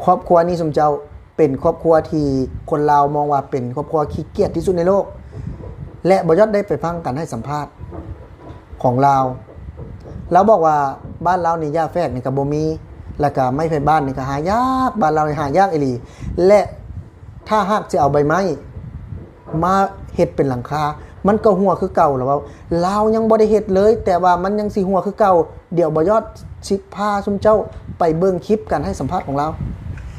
ครอบครัวนี้สมเจ้าเป็นครอบครัวที่คนลาวมองว่าเป็นครอบครัวขี้เกียจที่สุดในโลกและบ่ยอดได้ไปฟังกันให้สัมภาษณ์ของลาวแล้วบอกว่าบ้านเรานี่หญ้าแฝกนี่ก็บ่มีแล้วก็ไม้ไผ่บ้านนี่ก็หายากบ้านเรานี่หายากอีหลีและถ้าหากจะเอาใบไม้มาเฮ็ดเป็นหลังคามันก็หัวคือเก่าแล้วว่าลาวยังบ่ได้เฮ็ดเลยแต่ว่ามันยังสิหัวคือเก่าเดี๋ยวบ่ยอดสิพาซุมเจ้าไปเบิ่งคลิปกันให้สัมภาษณ์ของเรา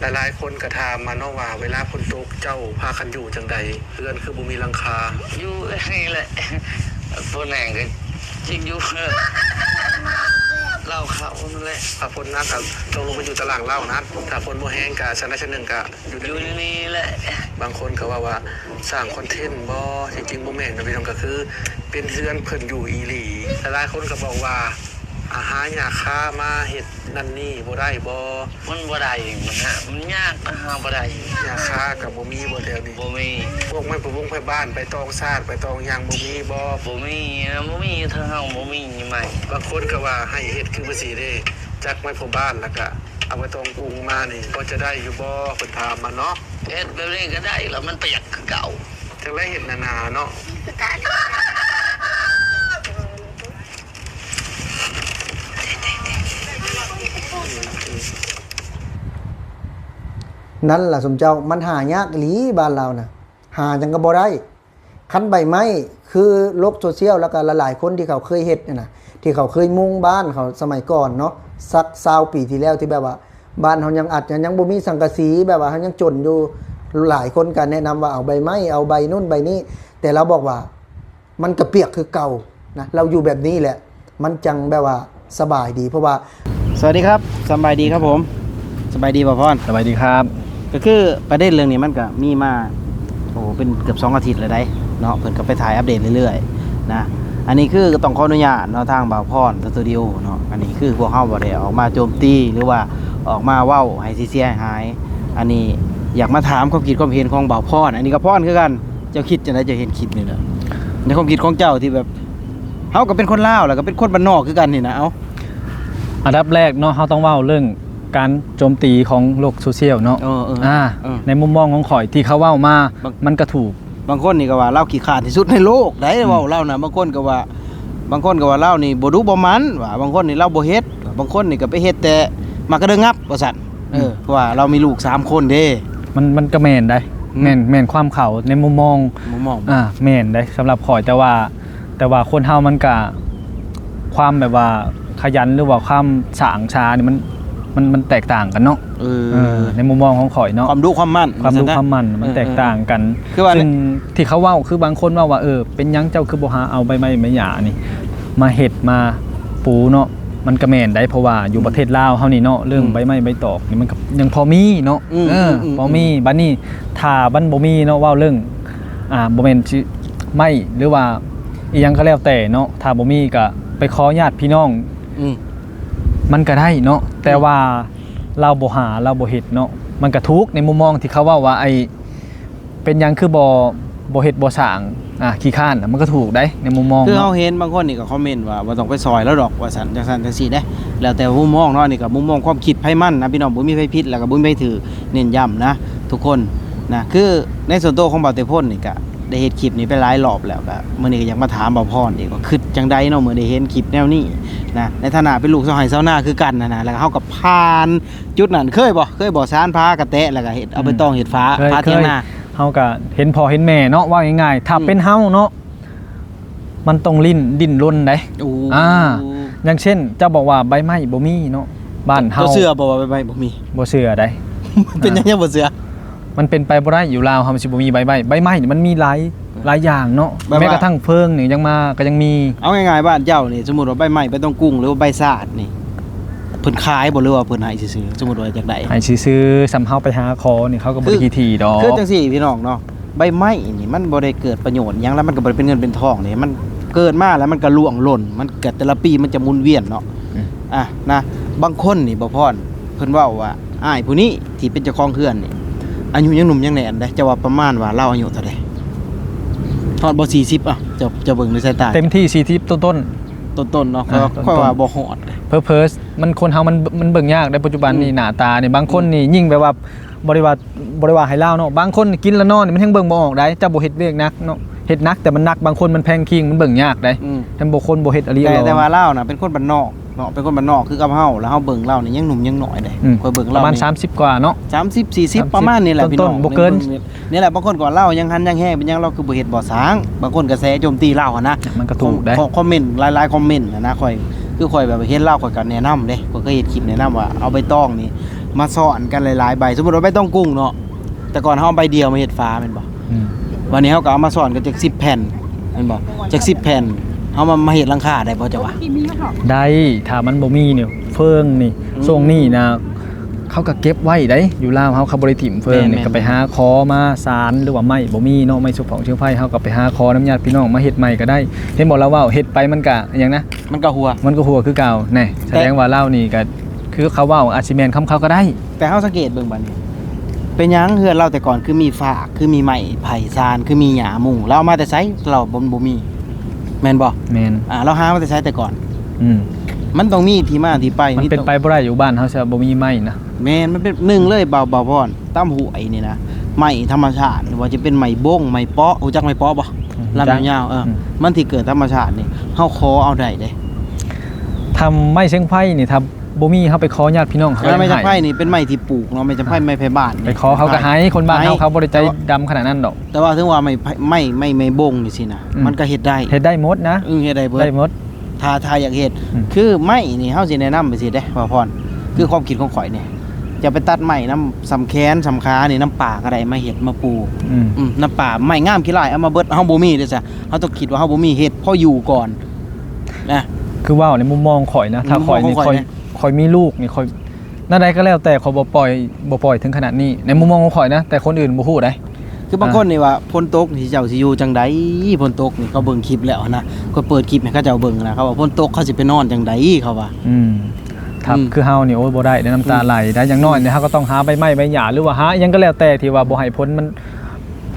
หลายๆคนก็ถามมาเนาะว่าเวลาฝนตกเจ้าพากันอยู่จังใดเรือนคือบ่มีหลังคาอยู่นี่แหละฝนแรงก็จริงอยู่เล่าเขานั่นแหละถ้าฝนหนักก็ต้องลงไปอยู่ตารางเล่านะถ้าฝนบ่แห้งก็ชั้นใดชั้นหนึ่งก็อยู่นี่แหละบางคนก็ว่าสร้างคอนเทนต์บ่จริงๆบ่แม่นนะพี่น้องก็คือเป็นเรือนเพิ่นอยู่อีหลีหลายๆคนก็บอกว่าอาหารหญ้าคามาเฮ็ดนั่นนี่บ่ได้บ่มันบ่ได้มันยากนะฮะบ่ได้หญ้าคาก็บ่มีบ่แล้วนี่บ่มีพวกไม้ประมงไม้บ้านไปตองซาดไปตองยางบ่มีบ่มีเท่าเฮาบ่มีใหม่บางคนก็ว่าให้เฮ็ดคือบ่สิเด้จักไม้พอบ้านแล้วก็เอาไปตองกุ้งมานี่บ่จะได้อยู่บ่เพิ่นถามมาเนาะเฮ็ดแบบนี้ก็ได้แล้วมันประหยัดคือเก่าจังได๋เฮ็ดนาๆเนาะนั่นล่ะสมเจ้ามันหายากอีหลีบ้านเราน่ะหาจังก็บ่ได้คันใบไม้คือโลกโซเชียลแล้วก็หลายๆคนที่เขาเคยเฮ็ดนี่นะที่เขาเคยมุงบ้านเขาสมัยก่อนเนาะสัก20ปีที่แล้วที่แบบว่าบ้านเฮายังอาจจะยังบ่มีสังกะสีแบบว่าเฮายังจนอยู่หลายคนก็แนะนำว่าเอาใบไม้เอาใบนู่นใบนี้แต่เราบอกว่ามันก็เปียกคือเก่านะเราอยู่แบบนี้แหละมันจังแบบว่าสบายดีเพราะว่าสวัสดีครับสบายดีครับผมสบายดีป่ะพ่อนสบายดีครับก็คือประเด็นเรื่องนี้มันก็มีมาโอ้เป็นเกือบ2 อาทิตย์เลยได้เนาะเพิ่นก็ไปถ่ายอัปเดตเรื่อยๆนะอันนี้คือต้องขออนุญาตเนาะทางบ่าวพรสตูดิโอเนาะอันนี้คือพวกเฮาบ่ได้ออกมาโจมตีหรือว่าออกมาเว้าให้เสียหายอันนี้อยากมาถามความคิดความเห็นของบ่าวพรอันนี้ก็พรคือกันเจ้าคิดจังได๋จะเห็นคลิปนี่เด้อในความคิดของเจ้าที่แบบเฮาก็เป็นคนลาวแล้วก็เป็นคนบ้านนอกคือกันนี่นะอันดับแรกเนาะเฮาต้องเว้าเรื่องการโจมตีของโลกโซเชียลเนาะในมุมมองของข่อยที่เขาเว้ามามันก็ถูกบางคนนี่ก็ว่าเล่าขี้ขาดที่สุดในโลกได้เว้าเล่านะบางคนก็ว่าเล่านี่บ่ดูบ่มันว่าบางคนนี่เล่าบ่เฮ็ดบางคนนี่ก็ไปเฮ็ดแต่มากระเด้งงับว่าซั่นเพราะว่าเรามีลูก3คนเด้มันก็แม่นได้แม่นความเขาในมุมมองแม่นได้สำหรับข่อยแต่ว่าคนเฮามันก็ความแบบว่าขยันหรือว่าความสร้างชานี่มันแตกต่างกันเนาะในมุมมองของข่อยเนาะความดูความมั่นมันแตกต่างกันซึ่งที่เขาเว้าคือบางคนว่าเป็นยังเจ้าคือบ่หาเอาใบไม้ไม้หญ้านี่มาเฮ็ดมาปูเนาะมันก็แม่นได้เพราะว่าอยู่ประเทศลาวเฮานี่เนาะเรื่องใบไม้ใบตอกนี่มันก็ยังพอมีเนาะพอมีบัดนี้ถ้าบันบ่มีเนาะเว้าเรื่องบ่แม่นสิไม้หรือว่าอีหยังก็แล้วแต่เนาะถ้าบ่มีก็ไปขอญาติพี่น้องมันก็ได้เนาะแต่ว่าเราบ่หาเราบ่เฮ็ดเนาะมันก็ทุกในมุมมองที่เขาว่าไอ้เป็นหยังคือบ่เฮ็ดบ่สร้างขี้ข้านมันก็ถูกได้ในมุมมองคือเฮาเห็นบางคนนี่ก็คอมเมนต์ว่าบ่ต้องไปซอยแล้วดอกว่าซั่นจังซั่นจังซี่เด้แล้วแต่มุมมองเนาะนี่ก็มุมมองความคิดไผมันนะพี่น้องบ่มีไผผิดแล้วก็บ่มีไผถือเน้นย้ำนะทุกคนนะคือในส่วนตัวของบ่าวเตพ่นนี่ก็ได้เฮ็ดคลิปนี้ไปหลายรอบแล้วก็มื้อนี้ก็อยากมาถามบ่าวพรอีกว่าคิดจังได๋เนาะมื้อได้เห็นคลิปแนวนี้นะในฐานะเป็นลูกชาวไร่ชาวนาคือกันนะแล้วก็เฮาก็ผ่านจุดนั้นเคยบ่ซานพากระแตะแล้วก็เฮ็ดเอาไปตองเฮ็ดฟ้าเที่ยงนาเฮาก็เห็นพ่อเห็นแม่เนาะว่าง่ายๆถ้าเป็นเฮาเนาะมันต้องดิ้นรนได้อย่างเช่นเจ้าบอกว่าใบไม้บ่มีเนาะบ้านเฮาบ่เชื่อบ่ว่าใบไม้บ่มีบ่เชื่อได้เป็นหยังบ่เชื่อมันเป็นไปบ่ได้อยู่ลาวเฮาสิบ่มีใบไม้นี่มันมีหลายอย่างเนาะแม้กระทั่งเพิงนี่ยังมาก็ยังมีเอาง่ายๆบ้านเจ้านี่สมมุติว่าใบไม้ใบตองกุ้งหรือว่าใบซาดนี่เพิ่นขายบ่หรือว่าเพิ่นให้ซื่อๆสมมุติว่าจักได๋ให้ซื่อๆสำเฮาไปหาคอนี่เขาก็บ่ได้ทีดอกคือจังซี่พี่น้องเนาะใบไม้นี่มันบ่ได้เกิดประโยชน์หยังแล้วมันก็บ่ได้เป็นเงินเป็นทองนี่มันเกิดมาแล้วมันก็ล่วงหล่นมันเกิดแต่ละปีมันจะหมุนเวียนเนาะนะบางคนนี่บ่พรเพิ่นเว้าว่าอ้ายผู้นี้ที่เป็นเจ้าของเฮือนนี่อายุยังหนุ่มยังแน่นได้จะว่าประมาณว่าเราอายุเท่าใดทอดบ่40จะเบิ่งในสายตาเต็มที่40ต้นเนาะค่อยว่าบ่ฮอดเพิ่ มันคนเฮามันเบิ่งยากในปัจจุบันนี่หน้าตานี่บางคนนี่ยิ่งแบบว่าบริวารให้เล่าเนาะบางคนกินแล้วนอนนี่มันแฮงเบิ่งบ่ออกได้เจ้าบ่เฮ็ดเวียกนักเนาะเฮ็ดนักแต่มันนักบางคนมันแพงคิงมันเบิ่งยากได้แต่บ่คนบ่เฮ็ดอะไร แต่ว่าเล่าน่ะเป็นคนบ้านนอกเนาะเป็นคนบ้านนอกคือกับเฮาแล้วเฮาเบิ่งเล่านี่ยังหนุ่มยังน้อยเด้ค่อยเบิ่ง ป เล่า ระมาณ นี่ 30กว่าเนาะ 30 40ประมาณนี้แหละพี่น้อง บ่เกิน นี่แหละบางคนก็เล่ายังหันยังแห้เป็นยังเราคือบ่เฮ็ดบ่สร้างบางคนก็แซะโจมตีเล่าอะนะ มันก็ถูกได้ คอมเมนต์หลายๆคอมเมนต์นะค่อยคือค่อยแบบเห็นเล่าค่อยก็แนะนำเด้ค่อยเคยเฮ็ดคลิปแนะนำว่าเอาใบตองนี่มาซ่อนกันหลายๆใบสมมุติว่าใบตองกุ้งเนาะแต่ก่อนเฮาเอาใบเดียวมาเฮ็ดฟ้าแม่นบ่ วันนี้เฮาก็เอามาซ่อนกันจาก10แผ่นแม่นบ่จาก10แผ่นเฮามาเฮ็ดหลังคาได้บ่จ๊ะวะ ได้ถ้ามันบ่มีเนี่ยเฟิงนี่ทรงนี่นะเขาก็เก็บไว้ได้อยู่ลาวเขาบ่ได้ถิ่มเฟิงนี่ก็ไปหาคอมาสารหรือว่าไม้บ่มีเนาะไม้สุกของเชื้อไฟเฮาก็ไปหาคอน้ำญาติพี่น้องมาเฮ็ดใหม่ก็ได้เห็นบ่แล้วว่าเฮ็ดไปมันก็หยังนะ มันก็หัว มันก็หัวคือเก่าแน่แสดงว่าลาวนี่ก็คือเขาเว้าอาจสิแม่นคำเขาก็ได้ แต่เฮาสังเกตเบิ่งบัดนี้เป็นหยังเฮือนเราแต่ก่อนคือมีฝากคือมีไม้ไผ่ซานคือมีหญ้าหมู่เราเอามาแต่ไสเราบ่มีแม่นบ่ แม่น เราหามาแต่ไสแต่ก่อน อืม มันต้องมีที่มาที่ไป มันเป็นไปบ่ได้อยู่บ้านเฮาจะบ่มีไม้นะ แม่นมันเป็นหนึ่งเลยเบาพรตามหูไอ้นี่นะไม้ธรรมชาติว่าจะเป็นไม้บงไม้เปาะรู้จักไม้เปาะบ่ลำยาวๆมันที่เกิดธรรมชาตินี่เฮาขอเอาได้เด้ ทำไม้เชียงไผ่นี่ถ้าบ่มีเฮาไปขอญาติพี่น้องเขา ไม้จำไผ่ ให้ นี่เป็นไม้ที่ปลูกเนาะไม้จำไผ่ไม้ไผ่บ้านนี่ ไปขอเขาก็ให้คนบ้านเขาบ่ได้ใจดำขนาดนั้นดอก แต่ว่าถึงว่าไม่บงนี่สินะมันก็เฮ็ดได้ เฮ็ดได้หมดนะ เฮ็ดได้เบิด ได้หมด ถ้าอยากเฮ็ด อืม คือไม้นี่เฮาสิแนะนำไปสิเด้ว่าพรคือความคิดของข่อยเนี่ยจะไปตัดไม้น้ำสำแขนสำขานี่น้ำป่าก็ได้มาเฮ็ดมาปลูก น้ำป่าไม้งามขี้หลายเอามาเบิดเฮาบ่มีเด้อจ้ะเฮาต้องคิดว่าเฮาบ่มีเฮ็ดพออยู่ก่อนนะ คือว่าในมุมมองข่อยนะถ้าข่อยนี่ มุมมองของข่อยนะ ข่อยมีลูกนี่ข่อยนั่นใดก็แล้วแต่ข่อยบ่ปล่อยถึงขนาดนี้ในมุมมองของข่อยนะแต่คนอื่นบ่ฮู้ได้ คือบางคนนี่ว่าฝนตกนี่เจ้าสิอยู่จังไดฝนตกนี่เขาเบิ่งคลิปแล้วนะก็เปิดคลิปให้เขาเจ้าเบิ่งนะเขาว่าฝนตกเขาสิไปนอนจังไดเขาว่า ครับ อืม คือเฮานี่โอ้ยบ่ได้ได้น้ำตาไหลได้อย่างน้อยเนี่ยเฮาก็ต้องหาใบไม้ใบหญ้าหรือว่าหาอิหยังก็แล้วแต่ที่ว่าบ่ให้พ้นมั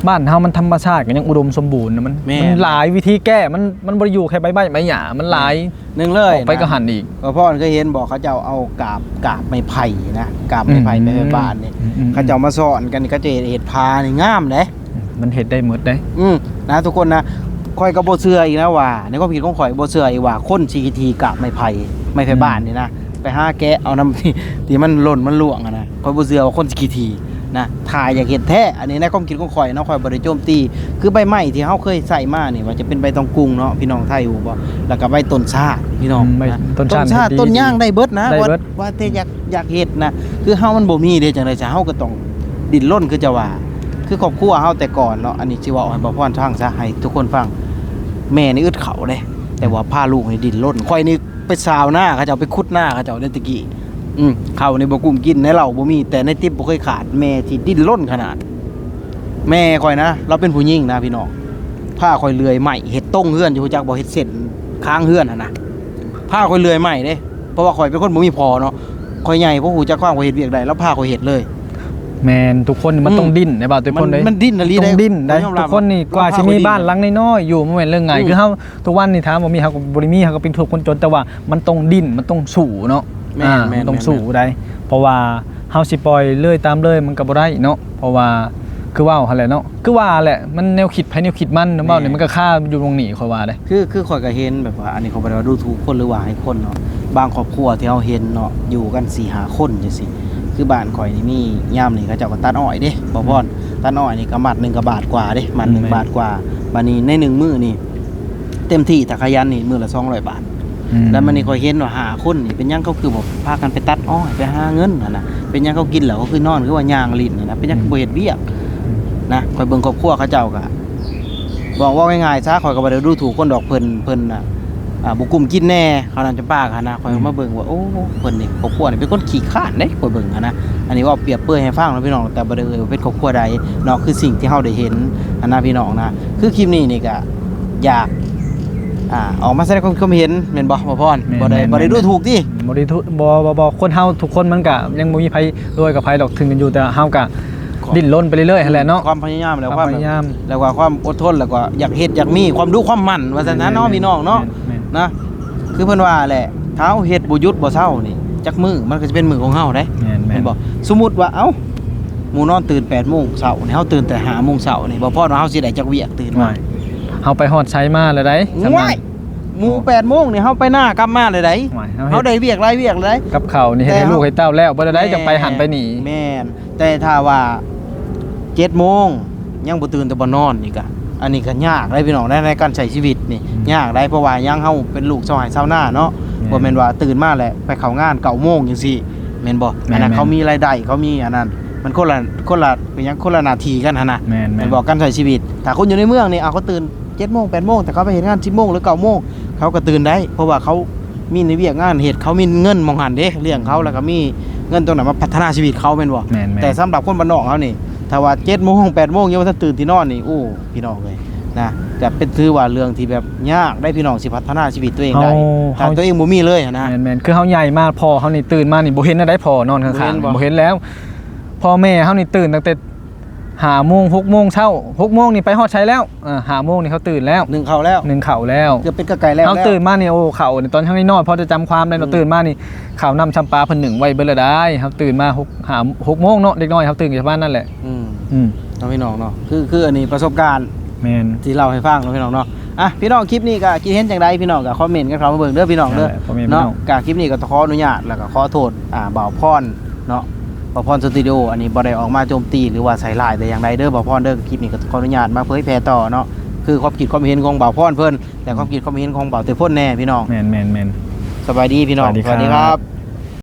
นบ้านเฮามันธรรมชาติก็ยังอุดมสมบูรณ์นะมันหลายวิธีแก้มันบ่ได้อยู่แค่ใบไม้ใบหญ้ามันหลาย หนึงเลย ออกไปก็หันอีก ก็พ่อเคยเห็นบอกเขาเจ้าเอากาบไม้ไผ่นะกาบไม้ไผ่ไปไว้บ้านนี่เขาเจ้ามาสอนกันนี่เขาจะเฮ็ดพานี่งามเด้ มันเฮ็ดได้หมดได้ นะทุกคนนะข่อยก็บ่เชื่ออีกนะว่าในความคิดของข่อยบ่เชื่ออีกว่าคนชีทีกาบไม้ไผ่บ้านนี่นะไปหาแกะเอาน้ำ ที่มันหล่นมันล่วงอะนะข่อยบ่เชื่อว่าคนชีทีนะถ้าอยากเห็นแท้อันนี้ในความคิดของข่อยเนาะข่อยบ่ได้โจมตีคือใบไม้ที่เฮาเคยใส่มานี่ว่าจะเป็นใบตองกุงเนาะพี่น้องไทยฮู้บ่แล้วก็ใบต้นชาติพี่น้อง ใบ นะ ต้นชาติ ต้นย่างได้เบิดนะ ได้เบิด ว่าแต่อยากเฮ็ดนะคือเฮามันบ่มีเด้จังได๋จ้ะเฮาก็ต้องดิ้นรนคือจะว่า คือครอบครัวเฮาแต่ก่อนเนาะอันนี้สิเว้าให้บ่พรฟังซะให้ทุกคนฟังแม่นี่อึดเขาเด้แต่ว่าพาลูกให้ดิ้นรนข่อยนี่ไปซาวหน้าเขาเจ้าไปขุดหน้าเขาเจ้าเล่นตะกี้ข้าวนี่บ่กุ้มกินในเหล้าบ่มีแต่ในติ๊บบ่เคยขาดแม่ที่ดิ้นรนขนาด แม่ข่อยนะเราเป็นผู้หญิงนะพี่น้องพาข่อยเลื่อยไม้เฮ็ดต้งเฮือนอยู่จักบ่เฮ็ดเส้นค้างเฮือนหั่นน่ะพาข่อยเลื่อยไม้เด้เพราะว่าข่อยเป็นคนบ่มีพอเนาะข่อยใหญ่บ่ฮู้จักความข่อยเฮ็ดเวียกใดแล้วพาข่อยเฮ็ดเลย แมนทุกคนมันต้องดิ้นในบ่าวทุกคนเลย มันดิ้นอะลี ต้ ได้ องดิ้นได้ ยอมรับ ทุกคนนี่กว่าสิมีบ้านหลังน้อยๆอยู่มันเป็นเรื่องไงคือเฮาทุกวันนี่ถามว่ามีเฮาก็บ่ได้มีเฮาก็เป็นทุกคนจนแต่ว่ามันต้องดิ้นมันต้องสู้เนาะ แม่นแม่น มันต้องสู้ได้เพราะว่าเฮาสิปล่อยเลื่อยตามเลยมันก็บ่ได้เนาะเพราะว่าคือว่าหั่นแหละเนาะคือว่าแหละมันแนวคิดภายแนวคิดมันเนาะเว้านี่มันก็ค่าอยู่ตรงนี้ค่อยว่าได้ คือข่อยก็เห็นแบบว่าอันนี้เขาบ่ได้ว่าดูถูกคนหรือว่าให้คนเนาะบางครอบครัวที่เฮาเห็นเนาะอยู่กัน 4-5 คนจังซี่คือบ้านข่อยนี่มียามนี่เขาเจ้าก็ตัดอ้อยเด้บ่พรตัดอ้อยนี่ก็มัดหนึงก็บาทกว่าเด้มัดหนึงบาทกว่าบัดนี้ใน1มื้อนี่เต็มที่ถ้าขยันนี่มื้อละ200 บาท แล้วมันนี่ข่อยเห็นว่า5คนนี่เป็นหยังเขาคือบ่พากันไปตัดอ้อยไปหาเงินนั่นน่ะเป็นหยังเขากินแล้วเขาคือนอนคือว่าย่างลิ้นน่ะนะเป็นหยังบ่เฮ็ดเวียกนะข่อยเบิ่งครอบครัวเขาเจ้าก็บอกว่าง่ายๆซะข่อยก็บ่ได้ดูถูกคนดอกเพิ่นน่ะบ่กุมกินแน่เขานั่นจะปากหันนะข่อยมาเบิ่งว่าโอ้เพิ่นนี่ครอบครัวนี่เป็นคนขี้คร้านเด้ข่อยเบิ่งหันนะอันนี้ว่าเปรียบเปรยให้ฟังนะพี่น้องแต่บ่ได้ว่าเป็นครอบครัวใดเนาะคือสิ่งที่เฮาได้เห็นอันนะพี่น้องนะคือคลิปนี้นี่ก็อยากออกมาแสดงความเห็นแม่นบ่พรบ่ได้ดูถูกติ บ่ได้ทุบ่คนเฮาทุกคนมันก็ยังบ่มีไผรวยกับไผดอกถึงกันอยู่แต่เฮาก็ดิ้นรนไปเรื่อยๆหั่นแหละเนาะ ความพยายามแล้ว ความพยายาม แล้วก็ความอดทนแล้วก็อยากเฮ็ดอยากมีความรู้ความมั่นว่าซั่นนะเนาะพี่น้องเนาะ แม่น นะคือเพิ่นว่าแหละเท้าเฮ็ดบ่หยุดบ่เซานี่ จักมื้อมันก็จะเป็นมื้อของเฮาเด้ แม่น เห็นบ่สมมุติว่าเอ้าหมู่นอนตื่น8:00 นเช้านี่เฮาตื่นแต่5:00 นเช้านี่บ่พอว่าเฮาสิได้จักเวียกตื่นมา เฮาไปฮอดใช้มาแล้วได้สำ ว้ายหมู่8:00 นนี่เฮาไปหน้ากลับมาเลยได้ เฮา เฮาได้เวียกหลายเวียกเลยได้ กับข้าวนี่ให้ลูกให้เต้าแล้วบ่ได้จังไปหันไปหนี แม่นแต่ถ้าว่า7:00 นยังบ่ตื่นแต่บ่นอนนี่ก็อันนี้ก็ยากได้พี่น้องในการใช้ชีวิตนี่ยากได้เพราะว่ายังเฮาเป็นลูกชาวไร่ชาวนาเนาะบ่แม่นว่าตื่นมาแล้วไปเข้างาน9:00 นจังซี่แม่นบ่อันนั้นเขามีรายได้เขามีอันนั้นมันคนละเป็นหยังคนละหน้าที่กันหั่นน่ะ แม่น แม่นบ่การใช้ชีวิตถ้าคนอยู่ในเมืองนี่เขาตื่น7:00 น8:00 นแต่เขาไปเฮ็ดงาน10:00 นหรือ9:00 นเขาก็ตื่นได้เพราะว่าเขามีในเวียกงานเฮ็ดเขามีเงินมองหันเด้เลี้ยงเขาแล้วก็มีเงินตรงนั้นมาพัฒนาชีวิตเขาแม่นบ่ แม่นๆ แต่สำหรับคนบ้านนอกเขานี่ถ้าว่า7:00 น8:00 นยังบ่ทันตื่นที่นอนนี่โอ้พี่น้องเลยนะจะเป็นถือว่าเรื่องที่แบบยากได้พี่น้องสิพัฒนาชีวิตตัวเองได้ถ้าตัวเองบ่มีเลยนะ แม่นๆคือเฮาใหญ่มากพอเฮานี่ตื่นมานี่บ่เห็นอะไรพอนอนข้างๆบ่เห็นแล้วพ่อแม่เฮานี่ตื่นตั้งแต่5:00 น6:00 นเช้า6:00 นนี่ไปฮอดใช้แล้ว5:00 นนี่เขาตื่นแล้ว 1เข้าแล้ว 1ข้าวแล้ว เกือบเป็นกระไก่แล้ว เฮาตื่นมานี่โอ้ข้าวนี่ตอนเฮาน้อยพอจะจำความได้เนาะตื่นมานี่ข้าวน้ำชำปลาเพิ่นหนึ่งไว้เบิดแล้วได้เฮาตื่นมา6 โมงเนาะเด็กน้อยเฮาตื่นจากบ้านนั่นแหละ อืมเอาพี่น้องเนาะคืออันนี้ประสบการณ์ แม่น ที่เล่าให้ฟังเนาะพี่น้องเนาะอ่ะพี่น้องคลิปนี้ก็คิดเห็นจังไดพี่น้องก็คอมเมนต์กันเข้ามาเบิ่งเด้อพี่น้องเด้อ พ่อแม่พี่น้ เนาะ อง กคลิปนี้ก็ขออนุญาตแล้วก็ขอโทษบ่าวพรเนาะบ่าวพรสตูดิโออันนี้บ่ได้ออกมาโจมตีหรือว่าใส่ร้ายแต่อย่างใดเด้อบ่าวพรเด้อคลิปนี้ก็ขออนุญาตมาเผยแพร่ต่อเนาะคือความคิดความเห็นของบ่าวพรเพิ่นแต่ความคิดความเห็นของบ่าวเตยพ่นแน่พี่น้อง แม่น สบายดีพี่น้อง สวัสดีครับ